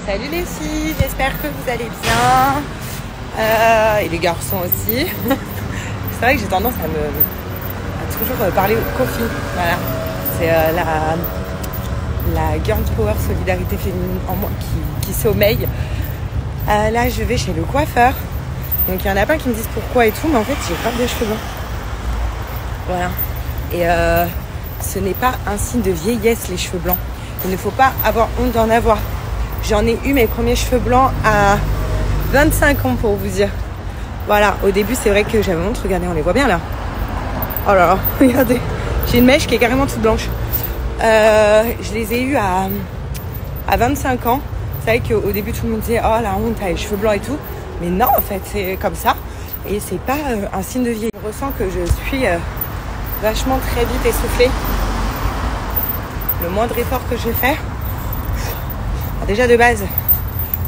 Salut les filles, j'espère que vous allez bien. Et les garçons aussi. C'est vrai que j'ai tendance à toujours parler au coffee. Voilà. C'est la girl power solidarité féminine en moi qui sommeille. Là, je vais chez le coiffeur. Donc, il y en a plein qui me disent pourquoi et tout. Mais en fait, j'ai grave des cheveux blancs. Voilà. Et ce n'est pas un signe de vieillesse, les cheveux blancs. Il ne faut pas avoir honte d'en avoir. J'en ai eu mes premiers cheveux blancs à 25 ans pour vous dire. Voilà, au début c'est vrai que j'avais honte. Regardez, on les voit bien là. Oh là là, regardez. J'ai une mèche qui est carrément toute blanche. Je les ai eus à 25 ans. C'est vrai qu'au début tout le monde disait oh la honte, t'as les cheveux blancs et tout. Mais non, en fait c'est comme ça. Et c'est pas un signe de vieillesse. Je ressens que je suis vachement très vite essoufflée. Le moindre effort que je vais faire. Déjà de base,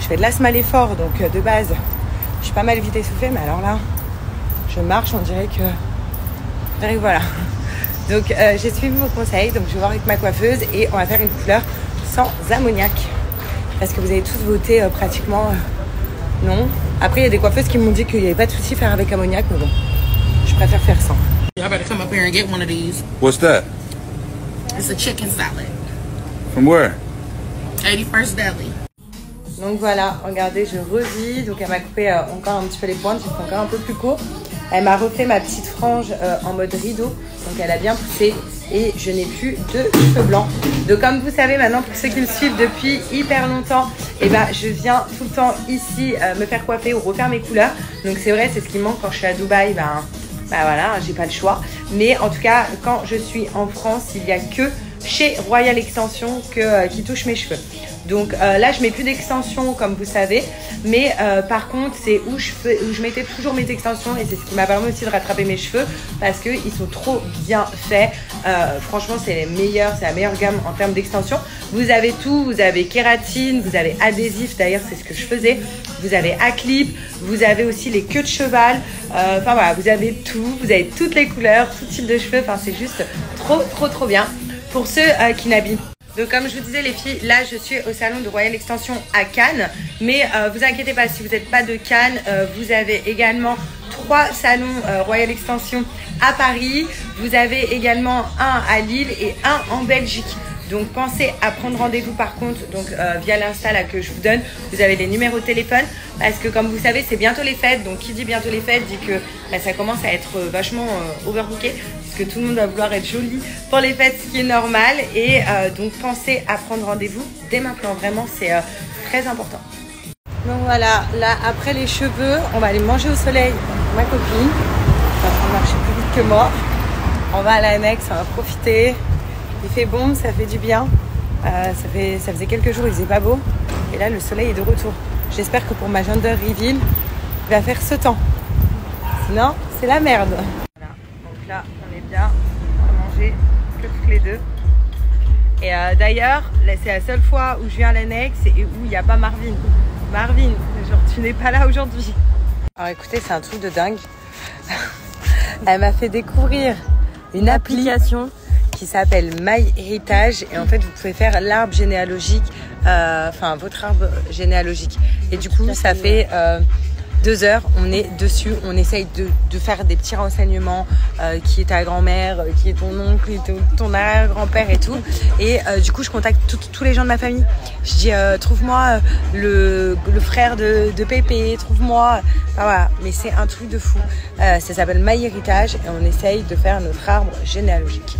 je fais de l'asthme à l'effort, donc de base, je suis pas mal vite essoufflée, mais alors là, je marche, on dirait que voilà. Donc j'ai suivi vos conseils, donc je vais voir avec ma coiffeuse et on va faire une couleur sans ammoniac. Parce que vous avez tous voté pratiquement non. Après, il y a des coiffeuses qui m'ont dit qu'il n'y avait pas de souci à faire avec ammoniac, mais bon, je préfère faire sans. Y'all better come up here and get one of these. What's that? It's a chicken salad. From where? 81st Deli. Donc voilà, regardez, je revis. Donc elle m'a coupé encore un petit peu les pointes, j'ai fait encore un peu plus court. Elle m'a refait ma petite frange en mode rideau. Donc elle a bien poussé et je n'ai plus de cheveux blancs. Donc comme vous savez maintenant, pour ceux qui me suivent depuis hyper longtemps, et ben, je viens tout le temps ici me faire coiffer ou refaire mes couleurs. Donc c'est vrai, c'est ce qui me manque quand je suis à Dubaï. Bah voilà, j'ai pas le choix. Mais en tout cas, quand je suis en France, il n'y a que chez Royal Extension qui touche mes cheveux. Donc là je mets plus d'extensions comme vous savez, mais par contre c'est où je mettais toujours mes extensions et c'est ce qui m'a permis aussi de rattraper mes cheveux parce qu'ils sont trop bien faits. Franchement c'est les meilleurs, c'est la meilleure gamme en termes d'extensions. Vous avez tout, vous avez kératine, vous avez adhésif, d'ailleurs c'est ce que je faisais, vous avez à-clip, vous avez aussi les queues de cheval, enfin voilà, vous avez tout, vous avez toutes les couleurs, tout type de cheveux, enfin c'est juste trop bien. Pour ceux qui n'habitent. Donc comme je vous disais les filles, là je suis au salon de Royal Extension à Cannes. Mais vous inquiétez pas, si vous n'êtes pas de Cannes, vous avez également 3 salons Royal Extension à Paris. Vous avez également un à Lille et un en Belgique. Donc pensez à prendre rendez-vous par contre donc via l'insta là que je vous donne. Vous avez les numéros de téléphone parce que comme vous savez c'est bientôt les fêtes. Donc qui dit bientôt les fêtes dit que ça commence à être vachement overbooké puisque tout le monde va vouloir être joli pour les fêtes, ce qui est normal. Et donc pensez à prendre rendez-vous dès maintenant, vraiment c'est très important. Donc voilà, là après les cheveux on va aller manger au soleil. Ma copine va marcher plus vite que moi. On va à l'annexe, on va profiter. Il fait bon, ça fait du bien. Ça faisait quelques jours, il faisait pas beau. Et là, le soleil est de retour. J'espère que pour ma gender reveal, il va faire ce temps. Sinon, c'est la merde. Voilà, donc là, on est bien. On va manger que toutes les deux. Et d'ailleurs, là, c'est la seule fois où je viens à l'annexe et où il n'y a pas Marvin. Marvin, genre, tu n'es pas là aujourd'hui. Alors écoutez, c'est un truc de dingue. Elle m'a fait découvrir une application qui s'appelle MyHeritage et en fait vous pouvez faire l'arbre généalogique, enfin votre arbre généalogique et du coup ça fait 2 heures, on est dessus, on essaye de faire des petits renseignements, qui est ta grand-mère, qui est ton oncle, qui est ton arrière-grand-père et tout. Et du coup, je contacte tous les gens de ma famille. Je dis, trouve-moi le frère de Pépé, trouve-moi... Enfin, voilà, mais c'est un truc de fou. Ça s'appelle MyHeritage et on essaye de faire notre arbre généalogique.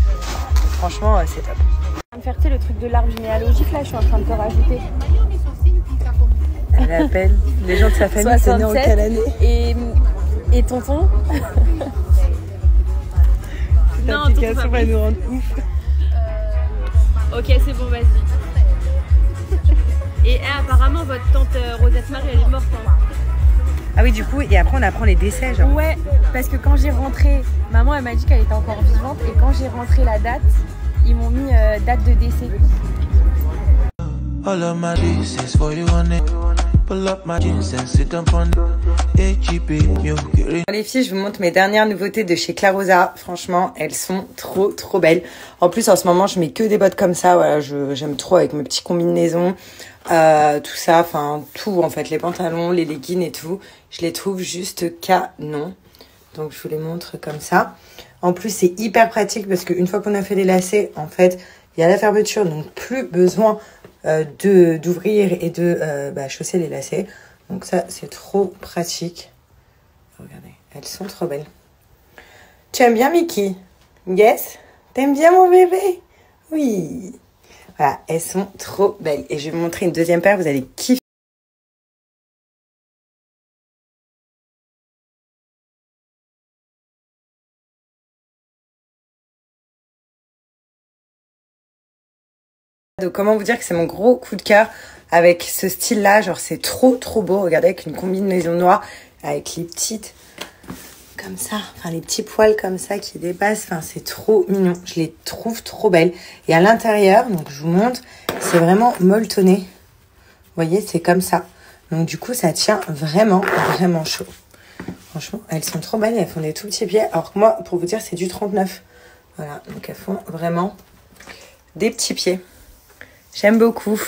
Franchement, c'est top. Je vais faire le truc de l'arbre généalogique, là, je suis en train de te rajouter. Elle appelle les gens de sa famille, c'est né en quelle année? Et tonton. L'application va nous rendre ouf. Ok, c'est bon, vas-y. Et apparemment, votre tante Rosette Marie, elle est morte. Hein. Ah oui, du coup, et après on apprend les décès, genre. Ouais, parce que quand j'ai rentré, maman, elle m'a dit qu'elle était encore vivante. Et quand j'ai rentré la date, ils m'ont mis date de décès. All of my pieces for you on it. Pull up my jeans and sit up on it. Les filles, je vous montre mes dernières nouveautés de chez Clarosa. Franchement, elles sont trop belles. En plus, en ce moment, je mets que des bottes comme ça. Voilà, j'aime trop avec mes petits combinaisons. tout ça, enfin tout en fait, les pantalons, les leggings et tout, je les trouve juste canon. Donc je vous les montre comme ça. En plus c'est hyper pratique parce qu'une fois qu'on a fait les lacets, en fait il y a la fermeture, donc plus besoin d'ouvrir et de chausser les lacets. Donc ça c'est trop pratique. Regardez, elles sont trop belles. Tu aimes bien Mickey? Yes? T'aimes bien mon bébé? Oui. Voilà, elles sont trop belles. Et je vais vous montrer une deuxième paire, vous allez kiffer. Donc comment vous dire que c'est mon gros coup de cœur avec ce style-là. Genre c'est trop beau. Regardez, avec une combinaison noire, avec les petites comme ça, enfin les petits poils comme ça qui dépassent, enfin c'est trop mignon, je les trouve trop belles. Et à l'intérieur, donc je vous montre, c'est vraiment molletonné, vous voyez, c'est comme ça, donc du coup ça tient vraiment chaud. Franchement elles sont trop belles, elles font des tout petits pieds, alors que moi pour vous dire c'est du 39, voilà, donc elles font vraiment des petits pieds, j'aime beaucoup.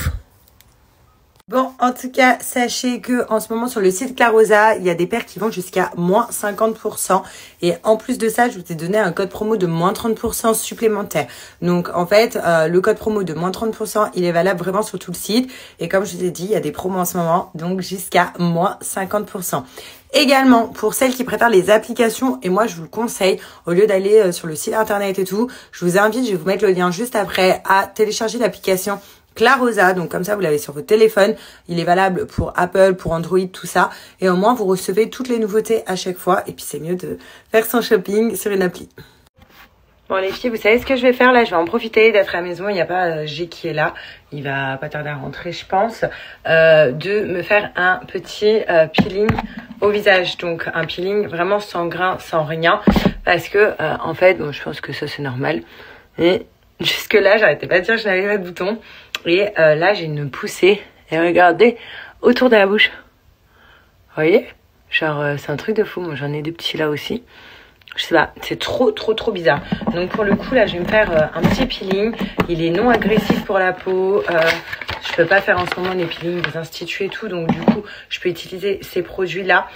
Bon, en tout cas, sachez que en ce moment sur le site Clarosa, il y a des paires qui vont jusqu'à moins 50%. Et en plus de ça, je vous ai donné un code promo de moins 30% supplémentaire. Donc en fait, le code promo de moins 30%, il est valable vraiment sur tout le site. Et comme je vous ai dit, il y a des promos en ce moment, donc jusqu'à moins 50%. Également, pour celles qui préfèrent les applications, et moi je vous le conseille, au lieu d'aller sur le site internet et tout, je vous invite, je vais vous mettre le lien juste après, à télécharger l'application Clarosa, donc comme ça vous l'avez sur votre téléphone, il est valable pour Apple, pour Android, tout ça, et au moins vous recevez toutes les nouveautés à chaque fois, et puis c'est mieux de faire son shopping sur une appli. Bon les filles, vous savez ce que je vais faire là, je vais en profiter d'être à la maison, il n'y a pas G qui est là, il va pas tarder à rentrer je pense, de me faire un petit peeling au visage, donc un peeling vraiment sans grain, sans rien, parce que en fait, bon je pense que ça c'est normal, et jusque là j'arrêtais pas de dire que je n'avais pas de boutons. Et là, j'ai une poussée. Et regardez, autour de la bouche. Vous voyez? Genre, c'est un truc de fou. Moi, j'en ai des petits là aussi. Je sais pas, c'est trop bizarre. Donc, pour le coup, là, je vais me faire un petit peeling. Il est non agressif pour la peau. Je peux pas faire en ce moment les peelings des instituts et tout. Donc, du coup, je peux utiliser ces produits-là.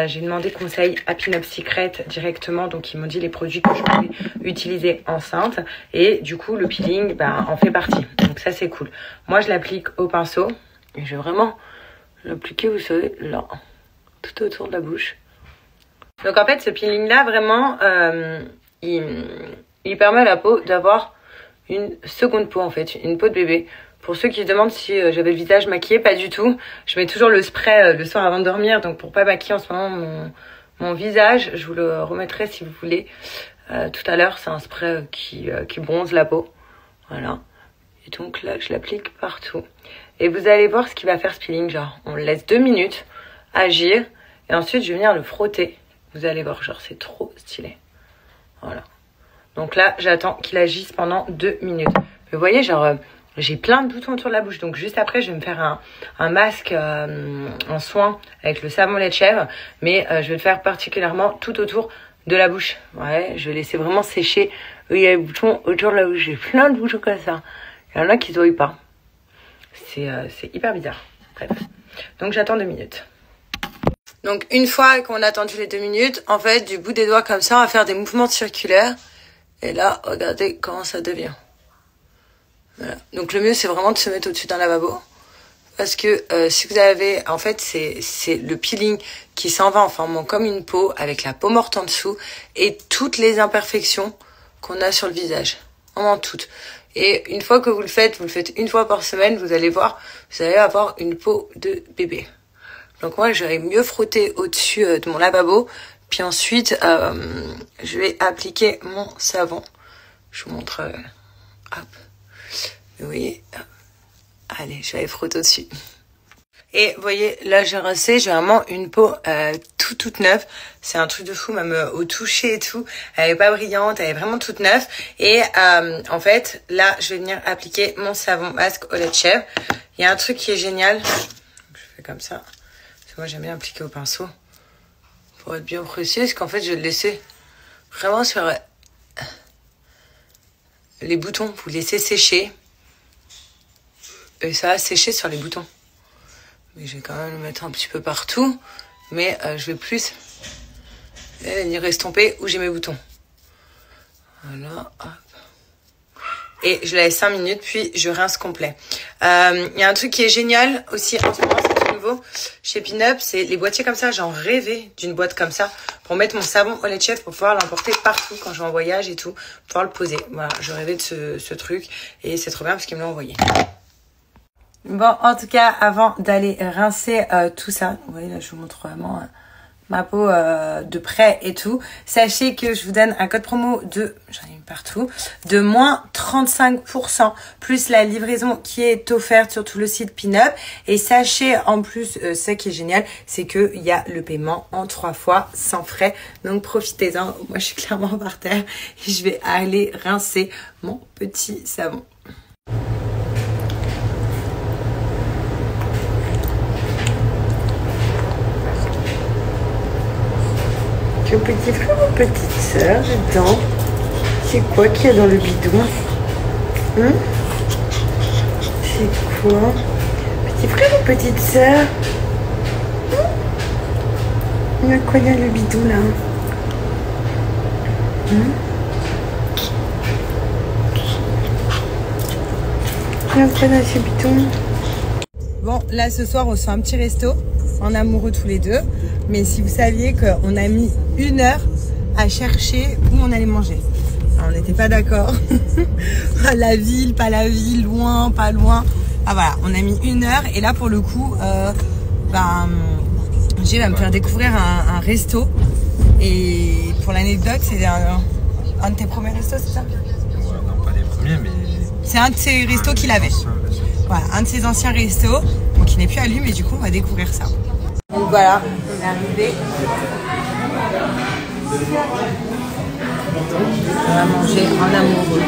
J'ai demandé conseil à Pin Up Secret directement. Donc, ils m'ont dit les produits que je pouvais utiliser enceinte. Et du coup, le peeling en fait partie. Donc, ça, c'est cool. Moi, je l'applique au pinceau. Et je vais vraiment l'appliquer, vous savez, là, tout autour de la bouche. Donc, en fait, ce peeling-là, vraiment, il permet à la peau d'avoir une seconde peau, en fait. Une peau de bébé. Pour ceux qui se demandent si j'avais le visage maquillé, pas du tout. Je mets toujours le spray le soir avant de dormir. Donc pour pas maquiller en ce moment mon visage, je vous le remettrai si vous voulez tout à l'heure. C'est un spray qui bronze la peau. Voilà. Et donc là, je l'applique partout. Et vous allez voir ce qu'il va faire ce peeling. Genre, on le laisse 2 minutes agir. Et ensuite, je vais venir le frotter. Vous allez voir, genre, c'est trop stylé. Voilà. Donc là, j'attends qu'il agisse pendant 2 minutes. Mais vous voyez, genre... j'ai plein de boutons autour de la bouche, donc juste après je vais me faire un masque en soin avec le savon lait de chèvre, mais je vais le faire particulièrement tout autour de la bouche. Ouais, je vais laisser vraiment sécher. Il y a des boutons autour de la bouche, j'ai plein de boutons comme ça. Il y en a qui ne se voient pas. C'est hyper bizarre. Bref, donc j'attends 2 minutes. Donc une fois qu'on a attendu les 2 minutes, en fait du bout des doigts comme ça, on va faire des mouvements circulaires. Et là, regardez comment ça devient. Voilà. Donc le mieux c'est vraiment de se mettre au-dessus d'un lavabo parce que si vous avez, en fait c'est le peeling qui s'en va en formant comme une peau avec la peau morte en dessous et toutes les imperfections qu'on a sur le visage, vraiment toutes. Et une fois que vous le faites une fois par semaine, vous allez voir, vous allez avoir une peau de bébé. Donc moi j'aurais mieux frotter au-dessus de mon lavabo, puis ensuite je vais appliquer mon savon. Je vous montre, hop. Oui, allez, je vais aller frotter au-dessus. Et vous voyez, là j'ai rincé, j'ai vraiment une peau toute neuve. C'est un truc de fou, même au toucher et tout. Elle est pas brillante, elle est vraiment toute neuve. Et en fait, là je vais venir appliquer mon savon masque au lait de chèvre. Il y a un truc qui est génial. Je fais comme ça. Parce que moi j'aime bien appliquer au pinceau. Pour être bien précis, parce qu'en fait je vais le laisser vraiment sur les boutons. Vous laissez sécher. Et ça a séché sur les boutons. Mais je vais quand même le mettre un petit peu partout. Mais je vais plus venir estomper où j'ai mes boutons. Voilà, hop. Et je laisse 5 minutes, puis je rince complet. Il y a un truc qui est génial aussi en ce moment, c'est tout nouveau chez Pinup, c'est les boîtiers comme ça. J'en rêvais d'une boîte comme ça pour mettre mon savon au lait de chèvre, pour pouvoir l'emporter partout quand je vais en voyage et tout, pour pouvoir le poser. Voilà, je rêvais de ce truc et c'est trop bien parce qu'ils me l'ont envoyé. Bon, en tout cas, avant d'aller rincer tout ça, vous voyez là, je vous montre vraiment ma peau de près et tout. Sachez que je vous donne un code promo de, j'en ai mis partout, de moins 35%, plus la livraison qui est offerte sur tout le site Pinup. Et sachez en plus, ce qui est génial, c'est qu'il y a le paiement en 3 fois sans frais. Donc profitez-en. Moi, je suis clairement par terre et je vais aller rincer mon petit savon. Mon petit frère ou petite sœur dedans. C'est quoi qu'il y a dans le bidon? C'est quoi? Petit frère ou petite sœur? Il y a quoi dans le bidon là? Il y a quoi dans ce bidon? Bon, là ce soir on se fait un petit resto en amoureux tous les deux. Mais si vous saviez qu'on a mis 1 heure à chercher où on allait manger. Alors, on n'était pas d'accord. La ville, pas la ville, loin, pas loin. Ah voilà, on a mis 1 heure. Et là pour le coup, Jay va me faire découvrir un resto. Et pour l'anecdote, c'est un de tes premiers restos, c'est ça? Ouais, non, pas les premiers, mais... C'est un de ses restos qu'il avait. Voilà, un de ses anciens restos. Donc il n'est plus à lui, mais du coup on va découvrir ça. Donc voilà, on est arrivé. On va manger en amoureux.